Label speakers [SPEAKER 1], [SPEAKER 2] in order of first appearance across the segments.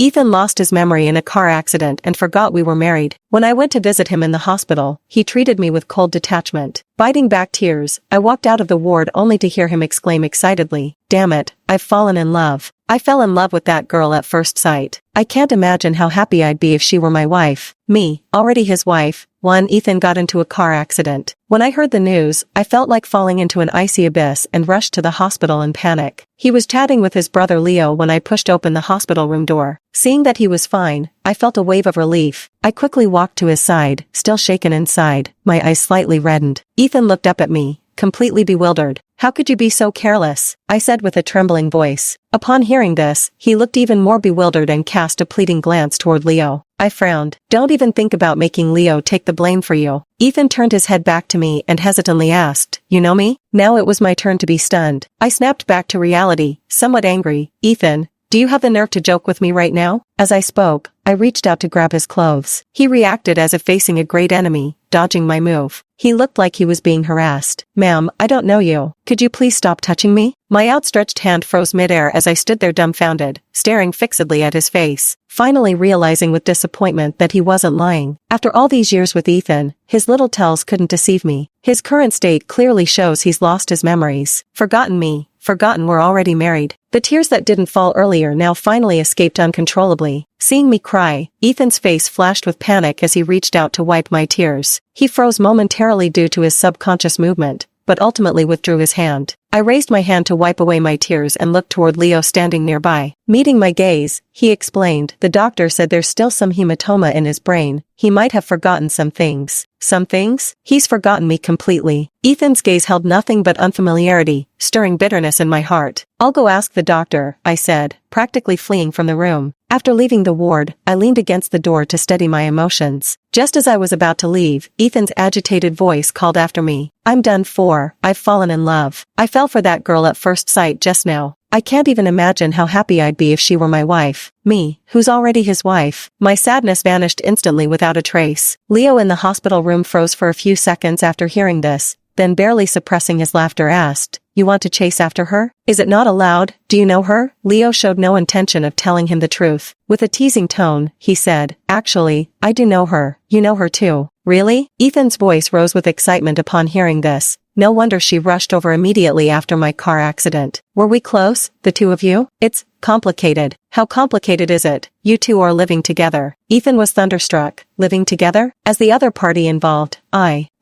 [SPEAKER 1] Ethan lost his memory in a car accident and forgot we were married. When I went to visit him in the hospital, he treated me with cold detachment. Biting back tears, I walked out of the ward only to hear him exclaim excitedly, "Damn it, I've fallen in love. I fell in love with that girl at first sight. I can't imagine how happy I'd be if she were my wife." Me, already his wife. Ethan got into a car accident. When I heard the news, I felt like falling into an icy abyss and rushed to the hospital in panic. He was chatting with his brother Leo when I pushed open the hospital room door. Seeing that he was fine, I felt a wave of relief. I quickly walked to his side, still shaken inside, my eyes slightly reddened. Ethan looked up at me, completely bewildered. "How could you be so careless?" I said with a trembling voice. Upon hearing this, he looked even more bewildered and cast a pleading glance toward Leo. I frowned. "Don't even think about making Leo take the blame for you." Ethan turned his head back to me and hesitantly asked, "You know me?" Now it was my turn to be stunned. I snapped back to reality, somewhat angry. "Ethan, do you have the nerve to joke with me right now?" As I spoke, I reached out to grab his clothes. He reacted as if facing a great enemy, dodging my move. He looked like he was being harassed. "Ma'am, I don't know you. Could you please stop touching me?" My outstretched hand froze midair as I stood there dumbfounded, staring fixedly at his face, finally realizing with disappointment that he wasn't lying. After all these years with Ethan, his little tells couldn't deceive me. His current state clearly shows he's lost his memories, forgotten me, forgotten we're already married. The tears that didn't fall earlier now finally escaped uncontrollably. Seeing me cry, Ethan's face flashed with panic as he reached out to wipe my tears. He froze momentarily due to his subconscious movement, but ultimately withdrew his hand. I raised my hand to wipe away my tears and looked toward Leo standing nearby. Meeting my gaze, he explained, "The doctor said there's still some hematoma in his brain. He might have forgotten some things." "Some things?" "He's forgotten me completely." Ethan's gaze held nothing but unfamiliarity, stirring bitterness in my heart. "I'll go ask the doctor," I said, practically fleeing from the room. After leaving the ward, I leaned against the door to steady my emotions. Just as I was about to leave, Ethan's agitated voice called after me, "I'm done for. I've fallen in love. I fell for that girl at first sight just now. I can't even imagine how happy I'd be if she were my wife." Me, who's already his wife. My sadness vanished instantly without a trace. Leo in the hospital room froze for a few seconds after hearing this, then barely suppressing his laughter asked, "You want to chase after her? Is it not allowed? Do you know her?" Leo showed no intention of telling him the truth. With a teasing tone, he said, "Actually, I do know her. You know her too." "Really?" Ethan's voice rose with excitement upon hearing this. No wonder she rushed over immediately after my car accident. "Were we close, the two of you?" "It's complicated." "How complicated is it? You two are living together." Ethan was thunderstruck. Living together? As the other party involved,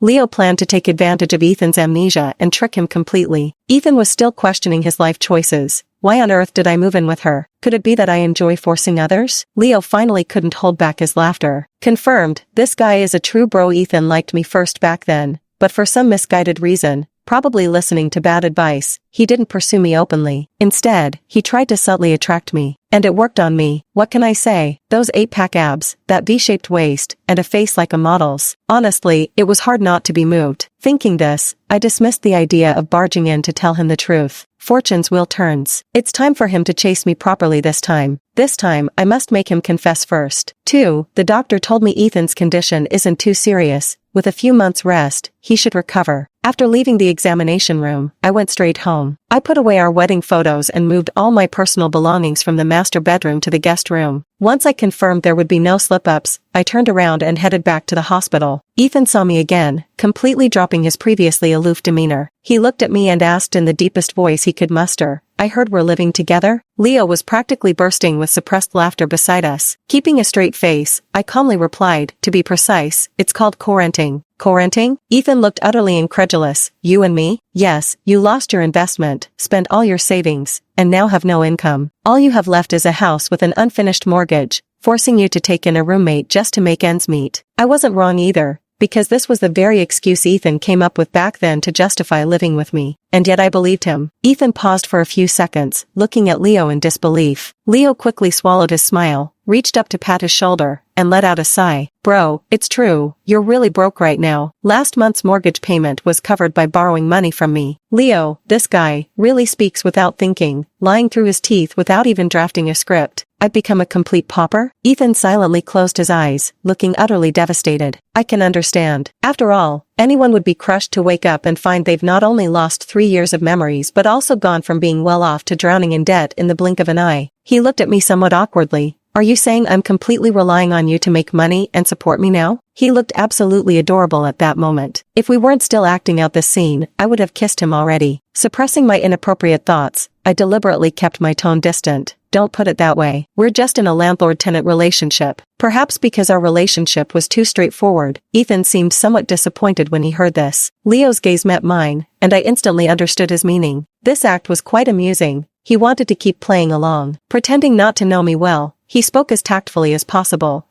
[SPEAKER 1] Leo planned to take advantage of Ethan's amnesia and trick him completely. Ethan was still questioning his life choices. Why on earth did I move in with her? Could it be that I enjoy forcing others? Leo finally couldn't hold back his laughter. Confirmed, this guy is a true bro. Ethan liked me first back then, but for some misguided reason, probably listening to bad advice, he didn't pursue me openly. Instead, he tried to subtly attract me. And it worked on me. What can I say? Those 8-pack abs, that V-shaped waist, and a face like a model's. Honestly, it was hard not to be moved. Thinking this, I dismissed the idea of barging in to tell him the truth. Fortune's wheel turns. It's time for him to chase me properly this time. This time, I must make him confess first. 2. The doctor told me Ethan's condition isn't too serious. With a few months rest, he should recover. After leaving the examination room, I went straight home. I put away our wedding photos and moved all my personal belongings from the master bedroom to the guest room. Once I confirmed there would be no slip-ups, I turned around and headed back to the hospital. Ethan saw me again, completely dropping his previously aloof demeanor. He looked at me and asked in the deepest voice he could muster, "I heard we're living together?" Leo was practically bursting with suppressed laughter beside us. Keeping a straight face, I calmly replied, "To be precise, it's called co-renting." "Co-renting?" Ethan looked utterly incredulous. "You and me?" "Yes, you lost your investment, spent all your savings, and now have no income. All you have left is a house with an unfinished mortgage, forcing you to take in a roommate just to make ends meet." I wasn't wrong either, because this was the very excuse Ethan came up with back then to justify living with me. And yet I believed him. Ethan paused for a few seconds, looking at Leo in disbelief. Leo quickly swallowed his smile, reached up to pat his shoulder, and let out a sigh. "Bro, it's true, you're really broke right now. Last month's mortgage payment was covered by borrowing money from me." Leo, this guy, really speaks without thinking, lying through his teeth without even drafting a script. I'd become a complete pauper? Ethan silently closed his eyes, looking utterly devastated. I can understand. After all, anyone would be crushed to wake up and find they've not only lost 3 years of memories but also gone from being well off to drowning in debt in the blink of an eye. He looked at me somewhat awkwardly. Are you saying I'm completely relying on you to make money and support me now? He looked absolutely adorable at that moment. If we weren't still acting out this scene, I would have kissed him already. Suppressing my inappropriate thoughts, I deliberately kept my tone distant. Don't put it that way. We're just in a landlord-tenant relationship. Perhaps because our relationship was too straightforward, Ethan seemed somewhat disappointed when he heard this. Leo's gaze met mine, and I instantly understood his meaning. This act was quite amusing. He wanted to keep playing along. Pretending not to know me well, he spoke as tactfully as possible.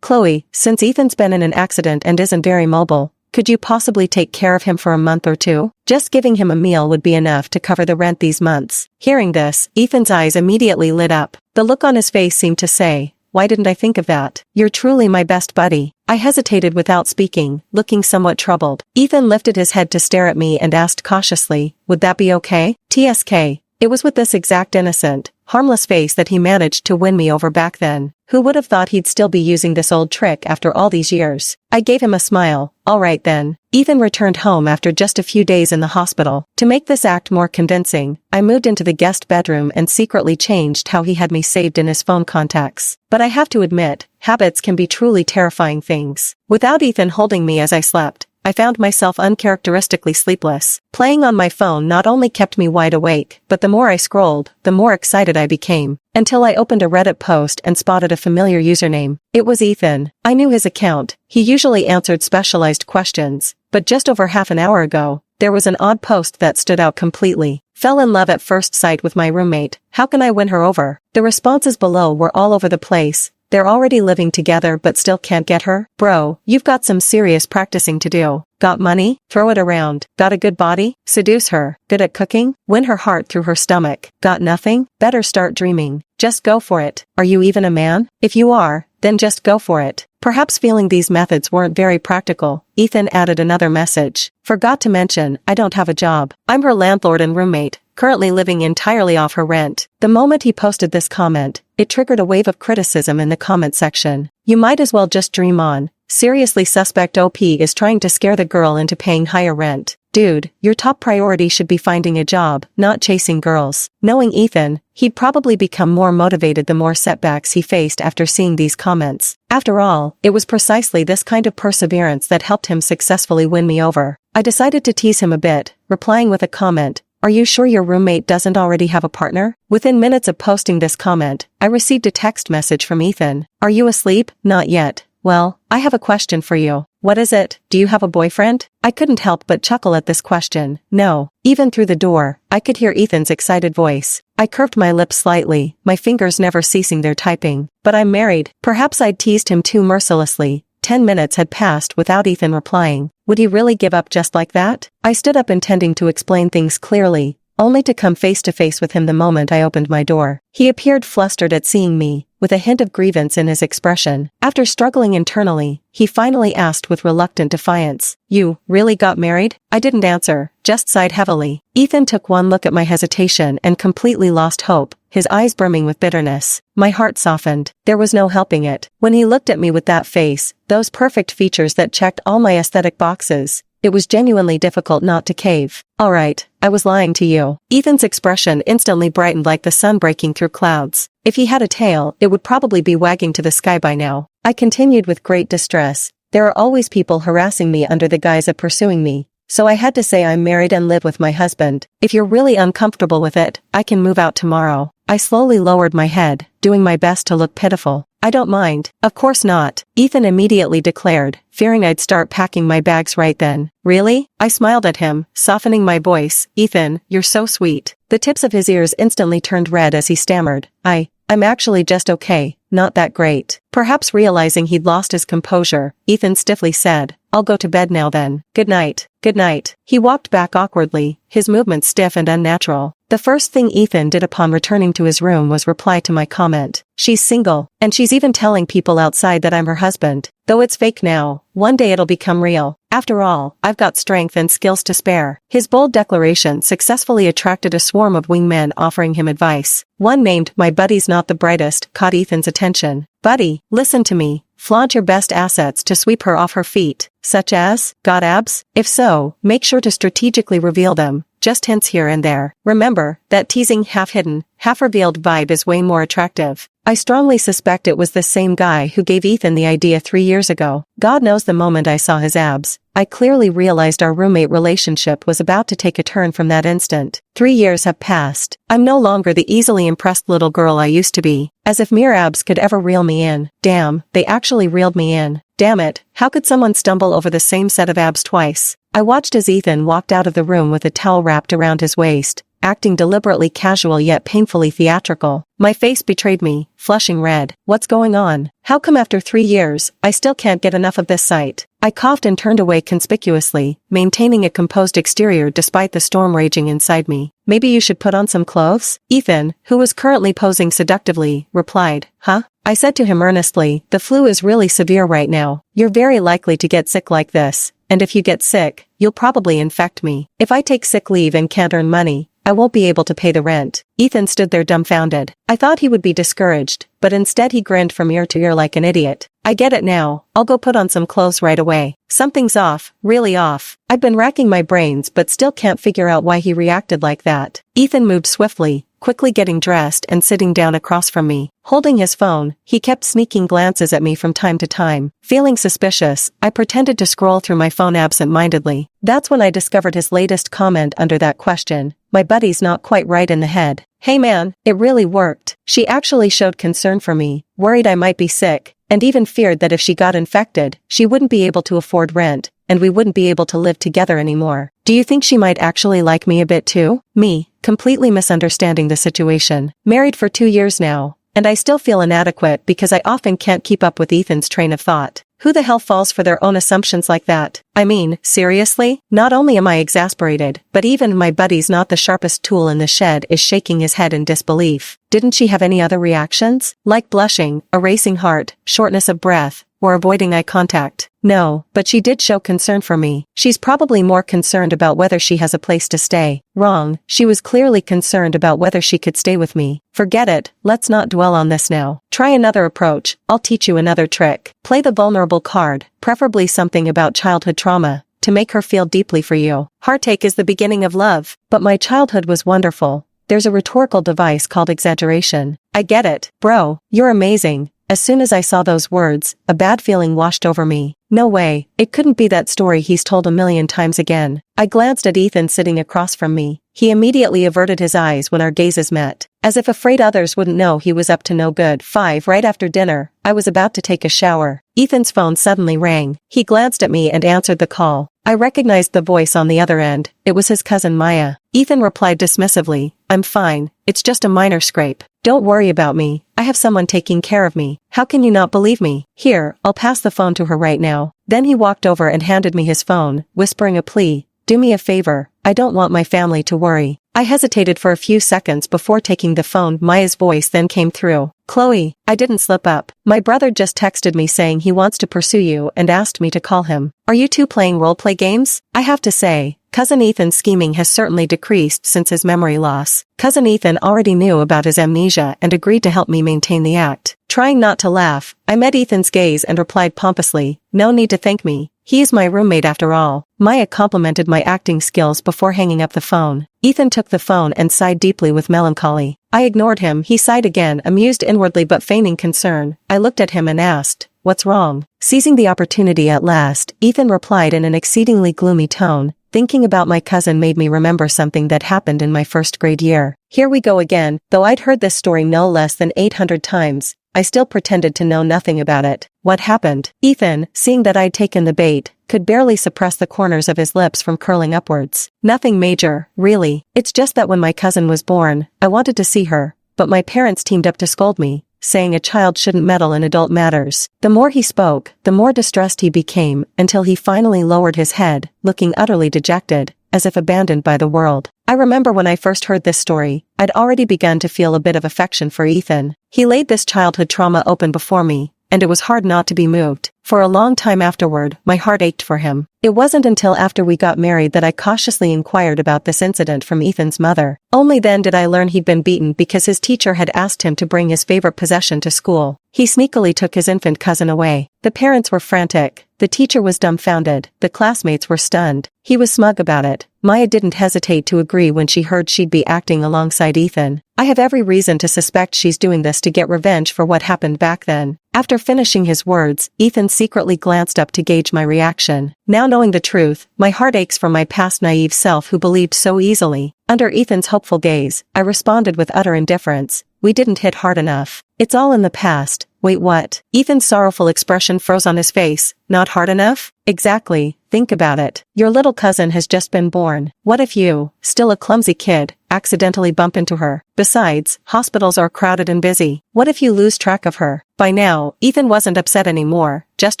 [SPEAKER 1] Chloe, since Ethan's been in an accident and isn't very mobile, could you possibly take care of him for a month or two? Just giving him a meal would be enough to cover the rent these months. Hearing this, Ethan's eyes immediately lit up. The look on his face seemed to say, why didn't I think of that? You're truly my best buddy. I hesitated without speaking, looking somewhat troubled. Ethan lifted his head to stare at me and asked cautiously, would that be okay? TSK. It was with this exact innocent, harmless face that he managed to win me over back then. Who would have thought he'd still be using this old trick after all these years? I gave him a smile. All right then. Ethan returned home after just a few days in the hospital. To make this act more convincing, I moved into the guest bedroom and secretly changed how he had me saved in his phone contacts. But I have to admit, habits can be truly terrifying things. Without Ethan holding me as I slept, I found myself uncharacteristically sleepless. Playing on my phone not only kept me wide awake, but the more I scrolled, the more excited I became. Until I opened a Reddit post and spotted a familiar username. It was Ethan. I knew his account. He usually answered specialized questions, but just over half an hour ago, there was an odd post that stood out completely. Fell in love at first sight with my roommate. How can I win her over? The responses below were all over the place. They're already living together but still can't get her? Bro, you've got some serious practicing to do. Got money? Throw it around. Got a good body? Seduce her. Good at cooking? Win her heart through her stomach. Got nothing? Better start dreaming. Just go for it. Are you even a man? If you are, then just go for it. Perhaps feeling these methods weren't very practical, Ethan added another message. Forgot to mention, I don't have a job. I'm her landlord and roommate, currently living entirely off her rent. The moment he posted this comment, it triggered a wave of criticism in the comment section. You might as well just dream on. Seriously, suspect OP is trying to scare the girl into paying higher rent. Dude, your top priority should be finding a job, not chasing girls. Knowing Ethan, he'd probably become more motivated the more setbacks he faced after seeing these comments. After all, it was precisely this kind of perseverance that helped him successfully win me over. I decided to tease him a bit, replying with a comment. Are you sure your roommate doesn't already have a partner? Within minutes of posting this comment, I received a text message from Ethan. Are you asleep? Not yet. Well, I have a question for you. What is it? Do you have a boyfriend? I couldn't help but chuckle at this question. No. Even through the door, I could hear Ethan's excited voice. I curved my lips slightly, my fingers never ceasing their typing. But I'm married. Perhaps I'd teased him too mercilessly. 10 minutes had passed without Ethan replying. Would he really give up just like that? I stood up intending to explain things clearly, only to come face to face with him the moment I opened my door. He appeared flustered at seeing me, with a hint of grievance in his expression. After struggling internally, he finally asked with reluctant defiance, You really got married? I didn't answer, just sighed heavily. Ethan took one look at my hesitation and completely lost hope, his eyes brimming with bitterness. My heart softened. There was no helping it. When he looked at me with that face, those perfect features that checked all my aesthetic boxes, it was genuinely difficult not to cave. All right, I was lying to you. Ethan's expression instantly brightened like the sun breaking through clouds. If he had a tail, it would probably be wagging to the sky by now. I continued with great distress. There are always people harassing me under the guise of pursuing me, so I had to say I'm married and live with my husband. If you're really uncomfortable with it, I can move out tomorrow. I slowly lowered my head, doing my best to look pitiful. I don't mind. Of course not, Ethan immediately declared, fearing I'd start packing my bags right then. Really? I smiled at him, softening my voice. Ethan, you're so sweet. The tips of his ears instantly turned red as he stammered. I'm actually just okay, not that great. Perhaps realizing he'd lost his composure, Ethan stiffly said, I'll go to bed now then. Good night. Good night. He walked back awkwardly, his movements stiff and unnatural. The first thing Ethan did upon returning to his room was reply to my comment. She's single, and she's even telling people outside that I'm her husband. Though it's fake now, one day it'll become real. After all, I've got strength and skills to spare. His bold declaration successfully attracted a swarm of wingmen offering him advice. One named My Buddy's Not the Brightest caught Ethan's attention. Buddy, listen to me. Flaunt your best assets to sweep her off her feet, such as, got abs? If so, make sure to strategically reveal them, just hints here and there. Remember, that teasing half-hidden, half-revealed vibe is way more attractive. I strongly suspect it was the same guy who gave Ethan the idea 3 years ago. God knows the moment I saw his abs, I clearly realized our roommate relationship was about to take a turn from that instant. 3 years have passed. I'm no longer the easily impressed little girl I used to be. As if mere abs could ever reel me in. Damn, they actually reeled me in. Damn it, how could someone stumble over the same set of abs twice? I watched as Ethan walked out of the room with a towel wrapped around his waist, acting deliberately casual yet painfully theatrical. My face betrayed me, flushing red. What's going on? How come after 3 years, I still can't get enough of this sight? I coughed and turned away conspicuously, maintaining a composed exterior despite the storm raging inside me. Maybe you should put on some clothes? Ethan, who was currently posing seductively, replied, huh? I said to him earnestly, the flu is really severe right now. You're very likely to get sick like this, and if you get sick, you'll probably infect me. If I take sick leave and can't earn money, I won't be able to pay the rent. Ethan stood there dumbfounded. I thought he would be discouraged, but instead he grinned from ear to ear like an idiot. I get it now, I'll go put on some clothes right away. Something's off, really off. I've been racking my brains but still can't figure out why he reacted like that. Ethan moved swiftly, quickly getting dressed and sitting down across from me. Holding his phone, he kept sneaking glances at me from time to time. Feeling suspicious, I pretended to scroll through my phone absent-mindedly. That's when I discovered his latest comment under that question. My buddy's not quite right in the head. Hey man, it really worked. She actually showed concern for me, worried I might be sick, and even feared that if she got infected, she wouldn't be able to afford rent, and we wouldn't be able to live together anymore. Do you think she might actually like me a bit too? Me, completely misunderstanding the situation. Married for 2 years now, and I still feel inadequate because I often can't keep up with Ethan's train of thought. Who the hell falls for their own assumptions like that? I mean, seriously? Not only am I exasperated, but even my buddy's not the sharpest tool in the shed is shaking his head in disbelief. Didn't she have any other reactions? Like blushing, a racing heart, shortness of breath, or avoiding eye contact? No, but she did show concern for me. She's probably more concerned about whether she has a place to stay. Wrong, she was clearly concerned about whether she could stay with me. Forget it, let's not dwell on this now. Try another approach, I'll teach you another trick. Play the vulnerable card, preferably something about childhood trauma, to make her feel deeply for you. Heartache is the beginning of love, but my childhood was wonderful. There's a rhetorical device called exaggeration. I get it, bro, you're amazing. As soon as I saw those words, a bad feeling washed over me. No way, it couldn't be that story he's told a million times again. I glanced at Ethan sitting across from me. He immediately averted his eyes when our gazes met, as if afraid others wouldn't know he was up to no good. Right after dinner, I was about to take a shower. Ethan's phone suddenly rang. He glanced at me and answered the call. I recognized the voice on the other end. It was his cousin Maya. Ethan replied dismissively, I'm fine, it's just a minor scrape. Don't worry about me, I have someone taking care of me. How can you not believe me? Here, I'll pass the phone to her right now. Then he walked over and handed me his phone, whispering a plea. Do me a favor, I don't want my family to worry. I hesitated for a few seconds before taking the phone. Maya's voice then came through. Chloe, I didn't slip up. My brother just texted me saying he wants to pursue you and asked me to call him. Are you two playing roleplay games? I have to say, Cousin Ethan's scheming has certainly decreased since his memory loss. Cousin Ethan already knew about his amnesia and agreed to help me maintain the act. Trying not to laugh, I met Ethan's gaze and replied pompously, no need to thank me. He is my roommate after all. Maya complimented my acting skills before hanging up the phone. Ethan took the phone and sighed deeply with melancholy. I ignored him. He sighed again, amused inwardly but feigning concern. I looked at him and asked, what's wrong? Seizing the opportunity at last, Ethan replied in an exceedingly gloomy tone, thinking about my cousin made me remember something that happened in my first grade year. Here we go again. Though I'd heard this story no less than 800 times, I still pretended to know nothing about it. What happened? Ethan, seeing that I'd taken the bait, could barely suppress the corners of his lips from curling upwards. Nothing major, really. It's just that when my cousin was born, I wanted to see her, but my parents teamed up to scold me, saying a child shouldn't meddle in adult matters. The more he spoke, the more distressed he became, until he finally lowered his head, looking utterly dejected, as if abandoned by the world. I remember when I first heard this story, I'd already begun to feel a bit of affection for Ethan. He laid this childhood trauma open before me, and it was hard not to be moved. For a long time afterward, my heart ached for him. It wasn't until after we got married that I cautiously inquired about this incident from Ethan's mother. Only then did I learn he'd been beaten because his teacher had asked him to bring his favorite possession to school. He sneakily took his infant cousin away. The parents were frantic. The teacher was dumbfounded. The classmates were stunned. He was smug about it. Maya didn't hesitate to agree when she heard she'd be acting alongside Ethan. I have every reason to suspect she's doing this to get revenge for what happened back then. After finishing his words, Ethan secretly glanced up to gauge my reaction. Now knowing the truth, my heart aches for my past naive self who believed so easily. Under Ethan's hopeful gaze, I responded with utter indifference. We didn't hit hard enough. It's all in the past. Wait, what? Ethan's sorrowful expression froze on his face. Not hard enough? Exactly. Think about it. Your little cousin has just been born. What if you, still a clumsy kid, accidentally bump into her? Besides, hospitals are crowded and busy. What if you lose track of her? By now, Ethan wasn't upset anymore, just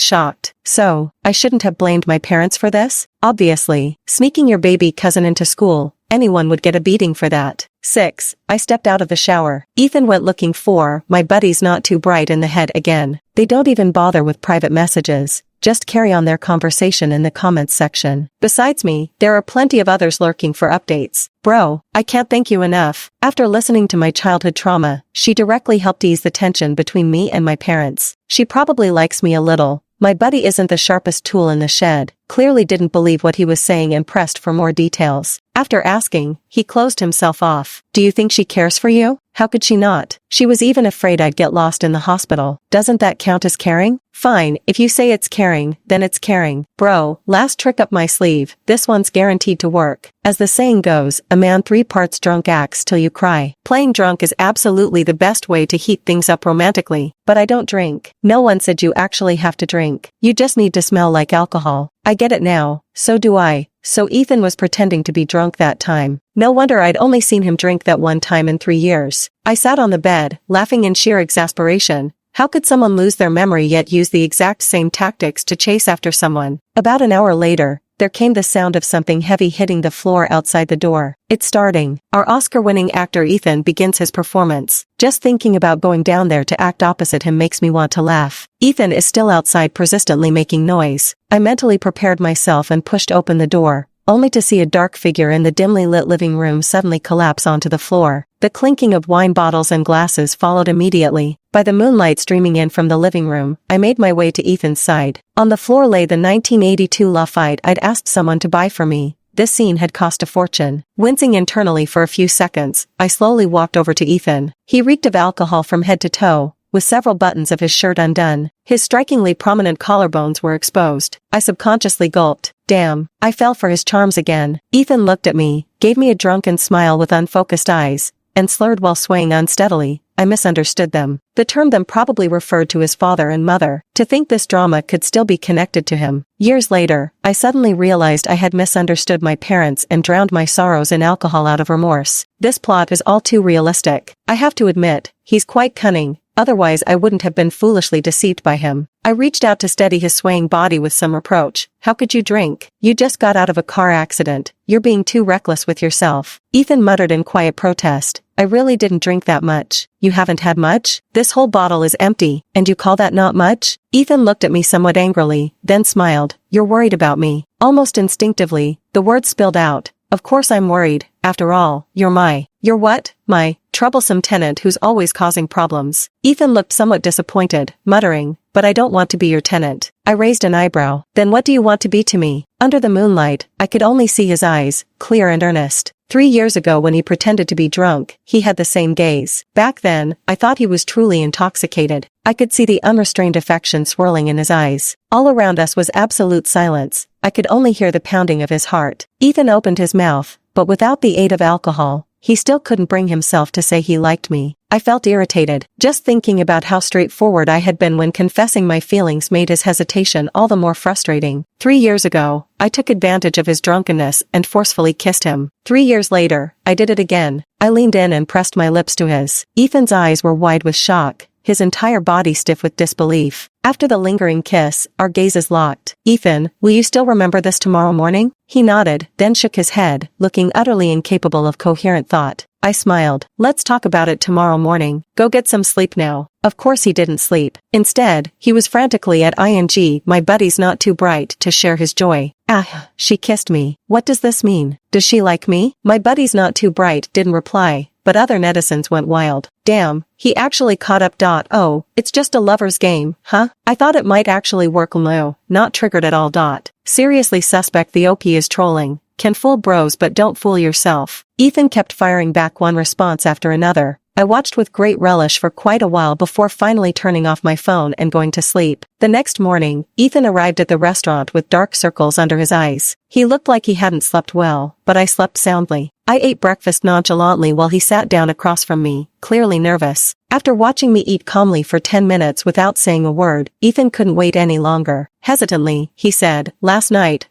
[SPEAKER 1] shocked. So, I shouldn't have blamed my parents for this? Obviously, sneaking your baby cousin into school, anyone would get a beating for that. 6. I stepped out of the shower. Ethan went looking for my buddies not too bright in the head again. They don't even bother with private messages. Just carry on their conversation in the comments section. Besides me, there are plenty of others lurking for updates. Bro, I can't thank you enough. After listening to my childhood trauma, she directly helped ease the tension between me and my parents. She probably likes me a little. My buddy isn't the sharpest tool in the shed. Clearly didn't believe what he was saying and pressed for more details. After asking, he closed himself off. Do you think she cares for you? How could she not? She was even afraid I'd get lost in the hospital. Doesn't that count as caring? Fine, if you say it's caring, then it's caring. Bro, last trick up my sleeve. This one's guaranteed to work. As the saying goes, a man 3 parts drunk acts till you cry. Playing drunk is absolutely the best way to heat things up romantically. But I don't drink. No one said you actually have to drink. You just need to smell like alcohol. I get it now. So do I. So Ethan was pretending to be drunk that time. No wonder I'd only seen him drink that one time in 3 years. I sat on the bed, laughing in sheer exasperation. How could someone lose their memory yet use the exact same tactics to chase after someone? About an hour later, there came the sound of something heavy hitting the floor outside the door. It's starting. Our Oscar-winning actor Ethan begins his performance. Just thinking about going down there to act opposite him makes me want to laugh. Ethan is still outside persistently making noise. I mentally prepared myself and pushed open the door, only to see a dark figure in the dimly lit living room suddenly collapse onto the floor. The clinking of wine bottles and glasses followed immediately. By the moonlight streaming in from the living room, I made my way to Ethan's side. On the floor lay the 1982 Lafite I'd asked someone to buy for me. This scene had cost a fortune. Wincing internally for a few seconds, I slowly walked over to Ethan. He reeked of alcohol from head to toe, with several buttons of his shirt undone. His strikingly prominent collarbones were exposed. I subconsciously gulped. Damn, I fell for his charms again. Ethan looked at me, gave me a drunken smile with unfocused eyes, and slurred while swaying unsteadily. I misunderstood them. The term them probably referred to his father and mother. To think this drama could still be connected to him. Years later, I suddenly realized I had misunderstood my parents and drowned my sorrows in alcohol out of remorse. This plot is all too realistic. I have to admit, he's quite cunning. Otherwise I wouldn't have been foolishly deceived by him. I reached out to steady his swaying body with some reproach. How could you drink? You just got out of a car accident. You're being too reckless with yourself. Ethan muttered in quiet protest. I really didn't drink that much. You haven't had much? This whole bottle is empty, and you call that not much? Ethan looked at me somewhat angrily, then smiled. You're worried about me. Almost instinctively, the words spilled out. Of course I'm worried. After all, you're what? My troublesome tenant who's always causing problems. Ethan looked somewhat disappointed, muttering, but I don't want to be your tenant. I raised an eyebrow. Then what do you want to be to me? Under the moonlight, I could only see his eyes, clear and earnest. 3 years ago when he pretended to be drunk, he had the same gaze. Back then, I thought he was truly intoxicated. I could see the unrestrained affection swirling in his eyes. All around us was absolute silence. I could only hear the pounding of his heart. Ethan opened his mouth, but without the aid of alcohol, he still couldn't bring himself to say he liked me. I felt irritated. Just thinking about how straightforward I had been when confessing my feelings made his hesitation all the more frustrating. 3 years ago, I took advantage of his drunkenness and forcefully kissed him. 3 years later, I did it again. I leaned in and pressed my lips to his. Ethan's eyes were wide with shock, his entire body stiff with disbelief. After the lingering kiss, our gazes locked. Ethan, will you still remember this tomorrow morning? He nodded, then shook his head, looking utterly incapable of coherent thought. I smiled. Let's talk about it tomorrow morning. Go get some sleep now. Of course he didn't sleep. Instead, he was frantically at ing. My buddy's not too bright to share his joy. Ah, she kissed me. What does this mean? Does she like me? My buddy's not too bright didn't reply, but other netizens went wild. Damn, he actually caught up. Oh, it's just a lover's game, huh? I thought it might actually work. No, not triggered at all. Seriously suspect the OP is trolling. Can fool bros but don't fool yourself. Ethan kept firing back one response after another. I watched with great relish for quite a while before finally turning off my phone and going to sleep. The next morning, Ethan arrived at the restaurant with dark circles under his eyes. He looked like he hadn't slept well, but I slept soundly. I ate breakfast nonchalantly while he sat down across from me, clearly nervous. After watching me eat calmly for 10 minutes without saying a word, Ethan couldn't wait any longer. Hesitantly, he said, last night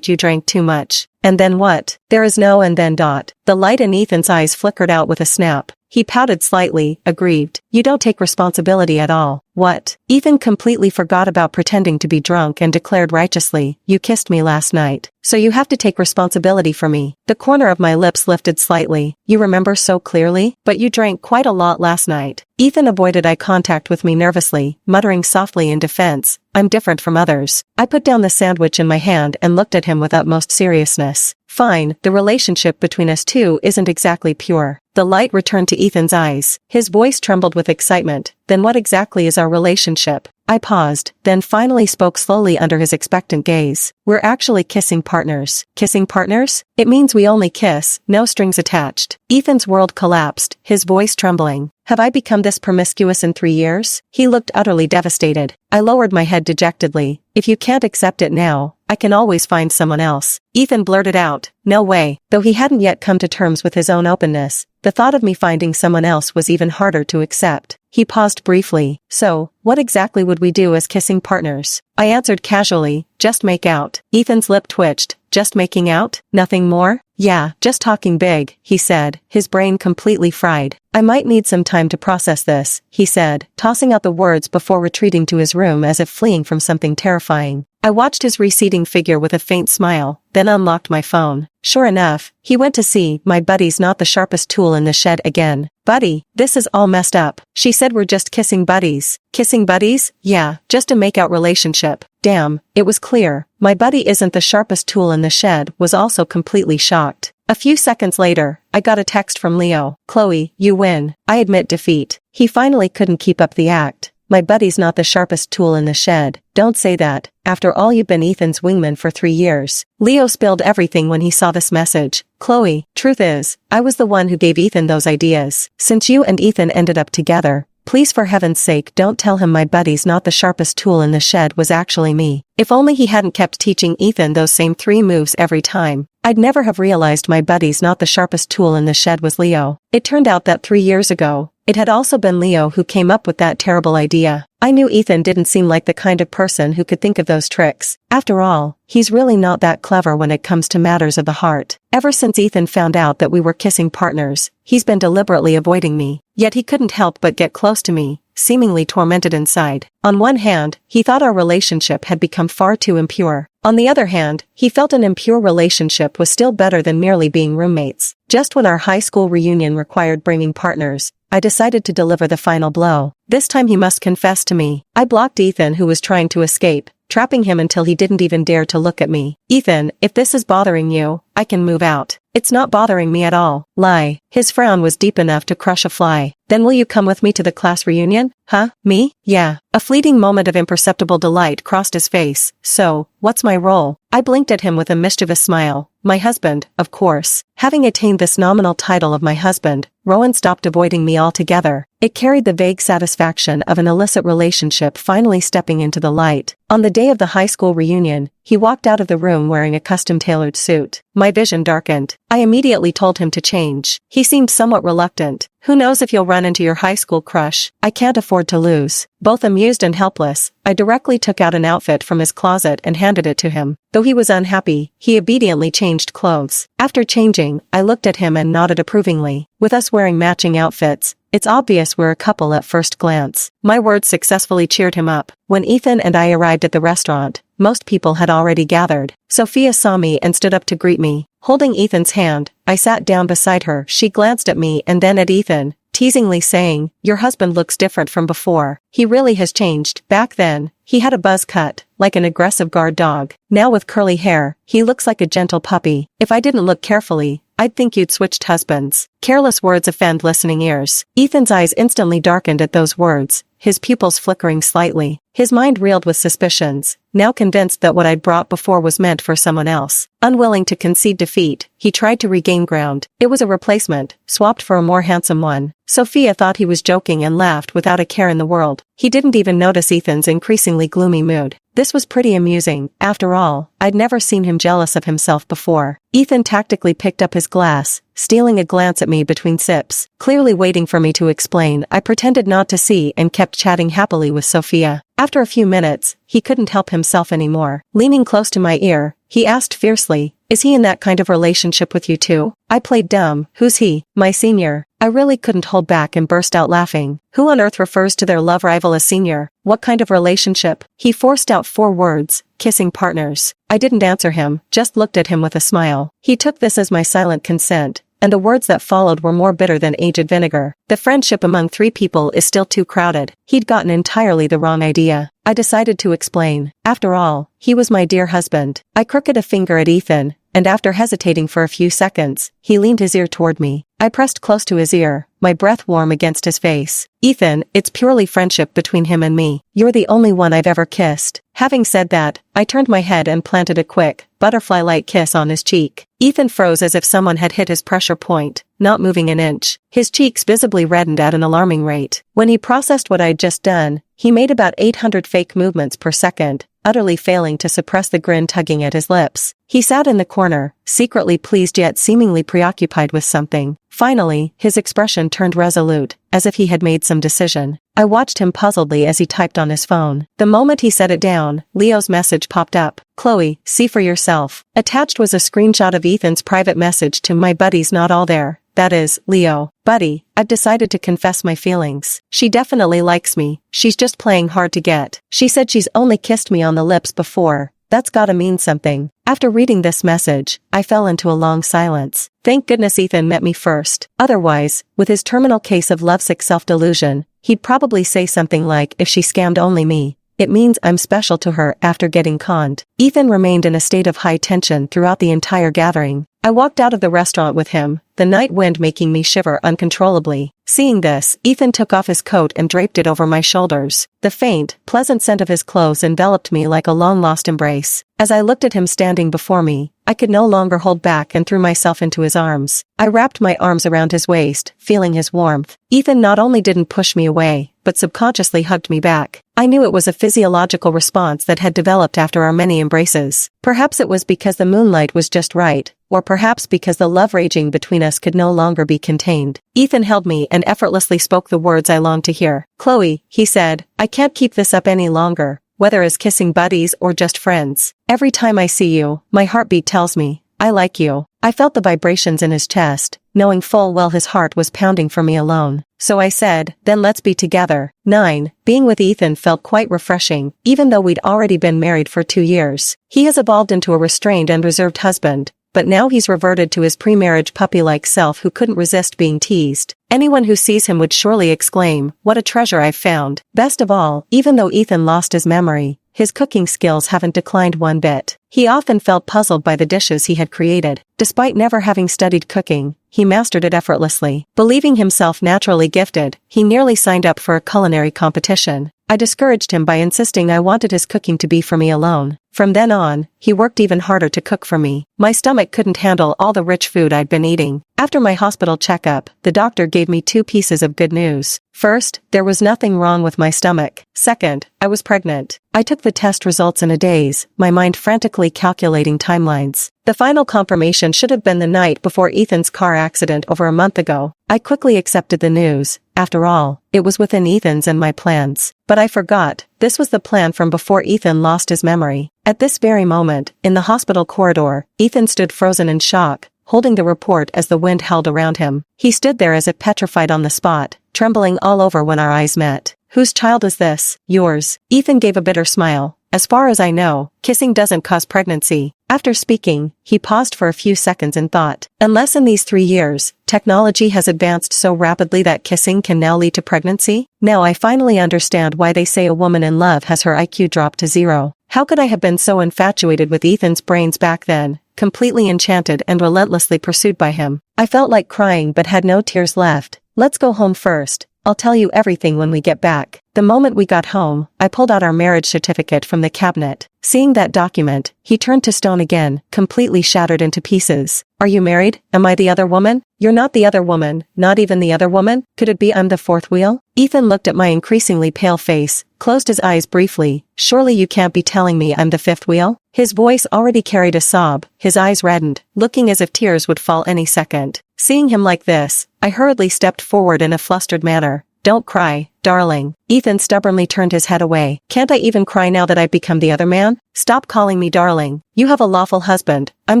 [SPEAKER 1] you drank too much. And then what? There is no and then. The light in Ethan's eyes flickered out with a snap. He pouted slightly, aggrieved. You don't take responsibility at all. What? Ethan completely forgot about pretending to be drunk and declared righteously, you kissed me last night. So you have to take responsibility for me. The corner of my lips lifted slightly. You remember so clearly? But you drank quite a lot last night. Ethan avoided eye contact with me nervously, muttering softly in defense, I'm different from others. I put down the sandwich in my hand and looked at him with utmost seriousness. Fine, the relationship between us two isn't exactly pure. The light returned to Ethan's eyes. His voice trembled with excitement. Then what exactly is our relationship? I paused, then finally spoke slowly under his expectant gaze. We're actually kissing partners. Kissing partners? It means we only kiss, no strings attached. Ethan's world collapsed, his voice trembling. Have I become this promiscuous in 3 years? He looked utterly devastated. I lowered my head dejectedly. If you can't accept it now, I can always find someone else. Ethan blurted out, no way. Though he hadn't yet come to terms with his own openness, the thought of me finding someone else was even harder to accept. He paused briefly. So, what exactly would we do as kissing partners? I answered casually, just make out. Ethan's lip twitched. Just making out? Nothing more? Yeah, just talking big, he said, his brain completely fried. I might need some time to process this, he said, tossing out the words before retreating to his room as if fleeing from something terrifying. I watched his receding figure with a faint smile, then unlocked my phone. Sure enough, he went to see, my buddy's not the sharpest tool in the shed again. Buddy, this is all messed up. She said we're just kissing buddies. Kissing buddies? Yeah, just a make-out relationship. Damn, it was clear. My buddy isn't the sharpest tool in the shed, was also completely shocked. A few seconds later, I got a text from Leo. Chloe, you win. I admit defeat. He finally couldn't keep up the act. My buddy's not the sharpest tool in the shed. Don't say that. After all, you've been Ethan's wingman for 3 years. Leo spilled everything when he saw this message. Chloe, truth is, I was the one who gave Ethan those ideas. Since you and Ethan ended up together, please for heaven's sake don't tell him my buddy's not the sharpest tool in the shed was actually me. If only he hadn't kept teaching Ethan those same 3 moves every time, I'd never have realized my buddy's not the sharpest tool in the shed was Leo. It turned out that 3 years ago, it had also been Leo who came up with that terrible idea. I knew Ethan didn't seem like the kind of person who could think of those tricks. After all, he's really not that clever when it comes to matters of the heart. Ever since Ethan found out that we were kissing partners, he's been deliberately avoiding me. Yet he couldn't help but get close to me, seemingly tormented inside. On one hand, he thought our relationship had become far too impure. On the other hand, he felt an impure relationship was still better than merely being roommates. Just when our high school reunion required bringing partners, I decided to deliver the final blow. This time he must confess to me. I blocked Ethan, who was trying to escape, trapping him until he didn't even dare to look at me. Ethan, if this is bothering you, I can move out. It's not bothering me at all. Lie. His frown was deep enough to crush a fly. Then will you come with me to the class reunion? Huh? Me? Yeah. A fleeting moment of imperceptible delight crossed his face. So, what's my role? I blinked at him with a mischievous smile. My husband, of course. Having attained this nominal title of my husband, Rowan stopped avoiding me altogether. It carried the vague satisfaction of an illicit relationship finally stepping into the light. On the day of the high school reunion, he walked out of the room wearing a custom-tailored suit. My vision darkened. I immediately told him to change. He seemed somewhat reluctant. Who knows if you'll run into your high school crush? I can't afford to lose. Both amused and helpless, I directly took out an outfit from his closet and handed it to him. Though he was unhappy, he obediently changed clothes. After changing, I looked at him and nodded approvingly. With us wearing matching outfits, it's obvious we're a couple at first glance. My words successfully cheered him up. When Ethan and I arrived at the restaurant, most people had already gathered. Sophia saw me and stood up to greet me. Holding Ethan's hand, I sat down beside her. She glanced at me and then at Ethan, teasingly saying, "Your husband looks different from before. He really has changed. Back then, he had a buzz cut, like an aggressive guard dog. Now with curly hair, he looks like a gentle puppy. If I didn't look carefully, I'd think you'd switched husbands." Careless words offend listening ears. Ethan's eyes instantly darkened at those words, his pupils flickering slightly. His mind reeled with suspicions, now convinced that what I'd brought before was meant for someone else. Unwilling to concede defeat, he tried to regain ground. It was a replacement, swapped for a more handsome one. Sophia thought he was joking and laughed without a care in the world. He didn't even notice Ethan's increasingly gloomy mood. This was pretty amusing. After all, I'd never seen him jealous of himself before. Ethan tactically picked up his glass, stealing a glance at me between sips. Clearly waiting for me to explain, I pretended not to see and kept chatting happily with Sophia. After a few minutes, he couldn't help himself anymore. Leaning close to my ear, he asked fiercely, "Is he in that kind of relationship with you too?" I played dumb. "Who's he?" "My senior." I really couldn't hold back and burst out laughing. Who on earth refers to their love rival as senior? What kind of relationship? He forced out 4 words, "Kissing partners." I didn't answer him, just looked at him with a smile. He took this as my silent consent, and the words that followed were more bitter than aged vinegar. The friendship among 3 people is still too crowded. He'd gotten entirely the wrong idea. I decided to explain. After all, he was my dear husband. I crooked a finger at Ethan, and after hesitating for a few seconds, he leaned his ear toward me. I pressed close to his ear, my breath warm against his face. "Ethan, it's purely friendship between him and me. You're the only one I've ever kissed." Having said that, I turned my head and planted a quick, butterfly-like kiss on his cheek. Ethan froze as if someone had hit his pressure point, not moving an inch. His cheeks visibly reddened at an alarming rate. When he processed what I'd just done, he made about 800 fake movements per second, utterly failing to suppress the grin tugging at his lips. He sat in the corner, secretly pleased yet seemingly preoccupied with something. Finally, his expression turned resolute, as if he had made some decision. I watched him puzzledly as he typed on his phone. The moment he set it down, Leo's message popped up. "Chloe, see for yourself." Attached was a screenshot of Ethan's private message to "My buddy's not all there. That is, Leo. Buddy, I've decided to confess my feelings. She definitely likes me. She's just playing hard to get. She said she's only kissed me on the lips before. That's gotta mean something." After reading this message, I fell into a long silence. Thank goodness Ethan met me first. Otherwise, with his terminal case of lovesick self-delusion, he'd probably say something like, "If she scammed only me, it means I'm special to her after getting conned." Ethan remained in a state of high tension throughout the entire gathering. I walked out of the restaurant with him, the night wind making me shiver uncontrollably. Seeing this, Ethan took off his coat and draped it over my shoulders. The faint, pleasant scent of his clothes enveloped me like a long-lost embrace. As I looked at him standing before me, I could no longer hold back and threw myself into his arms. I wrapped my arms around his waist, feeling his warmth. Ethan not only didn't push me away, but subconsciously hugged me back. I knew it was a physiological response that had developed after our many embraces. Perhaps it was because the moonlight was just right, or perhaps because the love raging between us could no longer be contained. Ethan held me and effortlessly spoke the words I longed to hear. "Chloe," he said, "I can't keep this up any longer, whether as kissing buddies or just friends. Every time I see you, my heartbeat tells me, I like you." I felt the vibrations in his chest, knowing full well his heart was pounding for me alone. So I said, "Then let's be together." 9. Being with Ethan felt quite refreshing, even though we'd already been married for 2 years. He has evolved into a restrained and reserved husband, but now he's reverted to his pre-marriage puppy-like self who couldn't resist being teased. Anyone who sees him would surely exclaim, "What a treasure I've found." Best of all, even though Ethan lost his memory, his cooking skills haven't declined one bit. He often felt puzzled by the dishes he had created. Despite never having studied cooking, he mastered it effortlessly. Believing himself naturally gifted, he nearly signed up for a culinary competition. I discouraged him by insisting I wanted his cooking to be for me alone. From then on, he worked even harder to cook for me. My stomach couldn't handle all the rich food I'd been eating. After my hospital checkup, the doctor gave me 2 pieces of good news. First, there was nothing wrong with my stomach. Second, I was pregnant. I took the test results in a daze, my mind frantically calculating timelines. The final confirmation should have been the night before Ethan's car accident over a month ago. I quickly accepted the news. After all, it was within Ethan's and my plans. But I forgot, this was the plan from before Ethan lost his memory. At this very moment, in the hospital corridor, Ethan stood frozen in shock, holding the report as the wind howled around him. He stood there as if petrified on the spot, trembling all over when our eyes met. "Whose child is this?" "Yours." Ethan gave a bitter smile. "As far as I know, kissing doesn't cause pregnancy." After speaking, he paused for a few seconds in thought. Unless in these 3 years, technology has advanced so rapidly that kissing can now lead to pregnancy? Now I finally understand why they say a woman in love has her IQ dropped to zero. How could I have been so infatuated with Ethan's brains back then, completely enchanted and relentlessly pursued by him? I felt like crying but had no tears left. Let's go home first. I'll tell you everything when we get back. The moment we got home, I pulled out our marriage certificate from the cabinet. Seeing that document, he turned to stone again, completely shattered into pieces. Are you married? Am I the other woman? You're not the other woman, not even the other woman? Could it be I'm the fourth wheel? Ethan looked at my increasingly pale face, closed his eyes briefly. Surely you can't be telling me I'm the fifth wheel? His voice already carried a sob, his eyes reddened, looking as if tears would fall any second. Seeing him like this, I hurriedly stepped forward in a flustered manner. Don't cry, darling. Ethan stubbornly turned his head away. Can't I even cry now that I've become the other man? Stop calling me darling. You have a lawful husband. I'm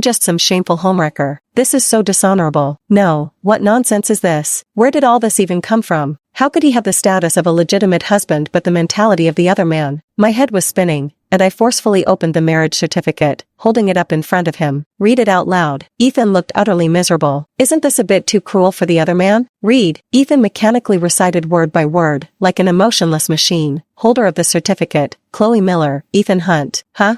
[SPEAKER 1] just some shameful homewrecker. This is so dishonorable. No, what nonsense is this? Where did all this even come from? How could he have the status of a legitimate husband but the mentality of the other man? My head was spinning, and I forcefully opened the marriage certificate, holding it up in front of him. Read it out loud. Ethan looked utterly miserable. Isn't this a bit too cruel for the other man? Read. Ethan mechanically recited word by word, like an emotionless machine. Holder of the certificate, Chloe Miller, Ethan Hunt. Huh?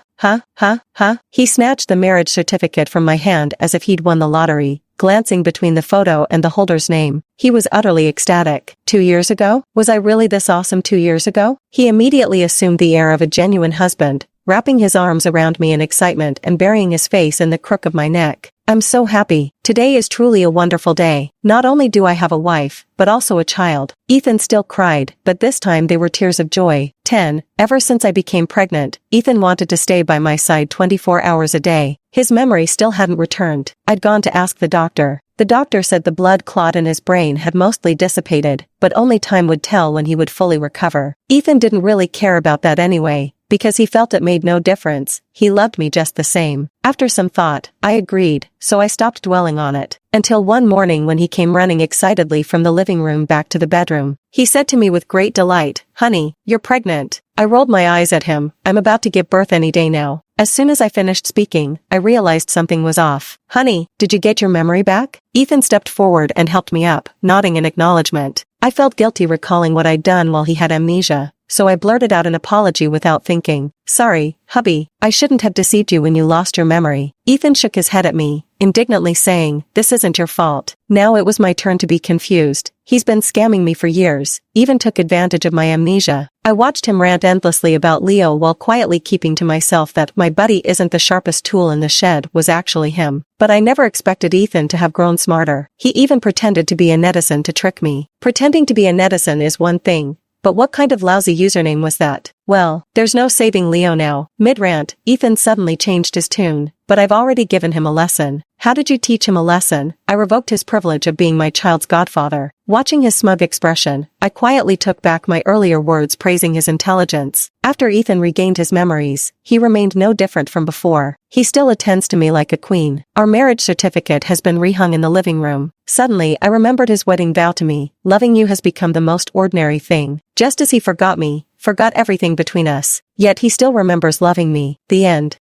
[SPEAKER 1] He snatched the marriage certificate from my hand as if he'd won the lottery, glancing between the photo and the holder's name. He was utterly ecstatic. 2 years ago? Was I really this awesome 2 years ago? He immediately assumed the air of a genuine husband, wrapping his arms around me in excitement and burying his face in the crook of my neck. I'm so happy. Today is truly a wonderful day. Not only do I have a wife, but also a child. Ethan still cried, but this time they were tears of joy. 10. Ever since I became pregnant, Ethan wanted to stay by my side 24 hours a day. His memory still hadn't returned. I'd gone to ask the doctor. The doctor said the blood clot in his brain had mostly dissipated, but only time would tell when he would fully recover. Ethan didn't really care about that anyway, because he felt it made no difference. He loved me just the same. After some thought, I agreed, so I stopped dwelling on it. Until one morning when he came running excitedly from the living room back to the bedroom. He said to me with great delight, "Honey, you're pregnant." I rolled my eyes at him. I'm about to give birth any day now. As soon as I finished speaking, I realized something was off. Honey, did you get your memory back? Ethan stepped forward and helped me up, nodding in acknowledgement. I felt guilty recalling what I'd done while he had amnesia, so I blurted out an apology without thinking. Sorry, hubby, I shouldn't have deceived you when you lost your memory. Ethan shook his head at me, indignantly saying, this isn't your fault. Now it was my turn to be confused. He's been scamming me for years, even took advantage of my amnesia. I watched him rant endlessly about Leo while quietly keeping to myself that my buddy isn't the sharpest tool in the shed was actually him. But I never expected Ethan to have grown smarter. He even pretended to be a netizen to trick me. Pretending to be a netizen is one thing, but what kind of lousy username was that? Well, there's no saving Leo now. Mid-rant, Ethan suddenly changed his tune. But I've already given him a lesson. How did you teach him a lesson? I revoked his privilege of being my child's godfather. Watching his smug expression, I quietly took back my earlier words praising his intelligence. After Ethan regained his memories, he remained no different from before. He still attends to me like a queen. Our marriage certificate has been rehung in the living room. Suddenly, I remembered his wedding vow to me. Loving you has become the most ordinary thing. Just as he forgot me, forgot everything between us. Yet he still remembers loving me. The end.